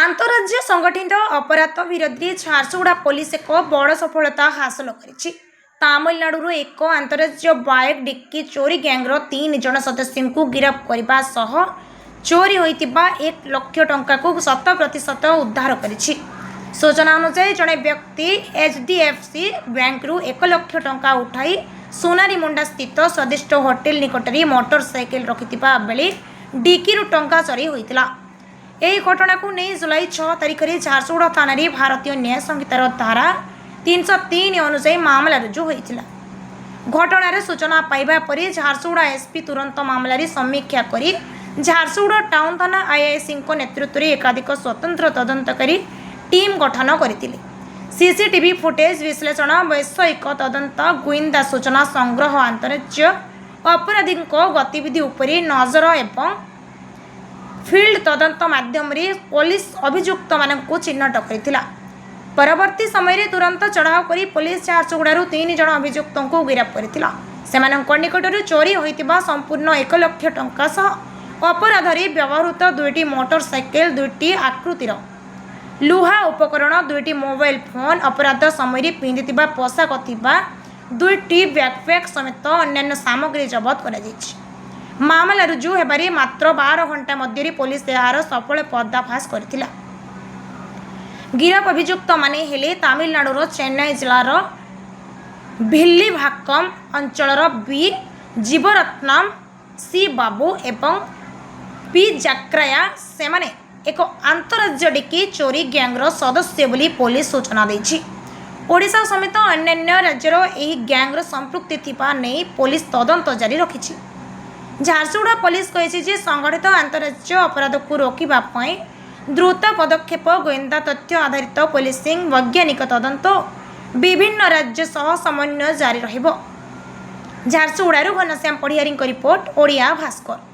आंतरराज्य संगठित अपराध विरोधी झारसुगुड़ा पुलिस एक बड़ सफलता हासिल करिछि। तमिलनाडु एक आंतरराज्य बाइक डिक्की चोरी गैंगर 3 जन सदस्यों को गिरफ्त करने सह चोरी होइतिबा 1 लाख टंका को 100% उद्धार करिछि। सूचना अनुसार जड़े व्यक्ति एचडीएफसी बैंक रु 1 लाख टंका उठाई सोनारीमुंडा स्थित स्वादिष्ट होटेल निकटरी मोटरसाइकिल रखिथिबा बेले डिक्की टंका चोरी होइतिला। यह घटना को नहीं जुलाई 6 तारिख में झारसुगुड़ा थाना भारतीय न्याय संहितार धारा 303 अनुसार मामला रुजु होइतिला। घटनार सूचना पाइबा परे झारसुगुड़ा एसपी तुरंत मामलार समीक्षा करी झारसुगुड़ा टाउन थाना आईआईसी नेतृत्व में एकाधिक स्वतंत्र तदंतकारी टीम गठन करथिले। सीसीटीवी फुटेज विश्लेषण वैषयिक तदंत गुइंदा सूचना संग्रह आंतरराज्य अपराधी गतिविधि उपरे नजर एवं फील्ड तदंत माध्यम पुलिस अभियुक्त मानक चिन्हट करथिला। परवर्ती समय रे तुरंत चढ़ाव करी पुलिस झारसुगुड़ा 3 जन अभियुक्तों को गिरफ्त करथिला। सेमानक निकटरू चोरी होइतिबा संपूर्ण 1 लाख टंका सह अपराधरे व्यवहृत 2टी मोटरसाइकेल 2टी आकृतिर लुहा उपकरण 2टी मोबाइल फोन अपराध समय पिंधितिबा पोशाक थिबा 2टी बैकपैक समेत अन्य सामग्री जबत करा जायछि। मामला रुजु हेबारे मात्र 12 घंटा मध्य पुलिस यार सफल पर्दाफाश करथिला। गिरफ अभियुक्त माने हेले तमिलनाडुर चेन्नई जिलार भिल्लीभाक्कम अंचलर बी जीवरत्नम सी बाबू एवं पी जाक्राया सेमाने एक आंतरराज्य डिक्की चोरी गैंगर सदस्य बोली पुलिस सूचना देछि। ओडिशा समेत अन्य राज्यर एही गैंगर संपृक्ति थिबा नै पुलिस तदंत जारी रखिछि। झारसुगुड़ा पुलिस कहिछि जे संगठित आंतरराज्य अपराध को रोकिबा पई द्रुत पदक्षेप गोयंदा तथ्य आधारित पुलिसिंग वैज्ञानिक तदंत विभिन्न राज्य सह समन्वय जारी रहिबो। झारसुगुड़ा घनश्याम पढ़ियारी रिपोर्ट ओडिया भास्कर।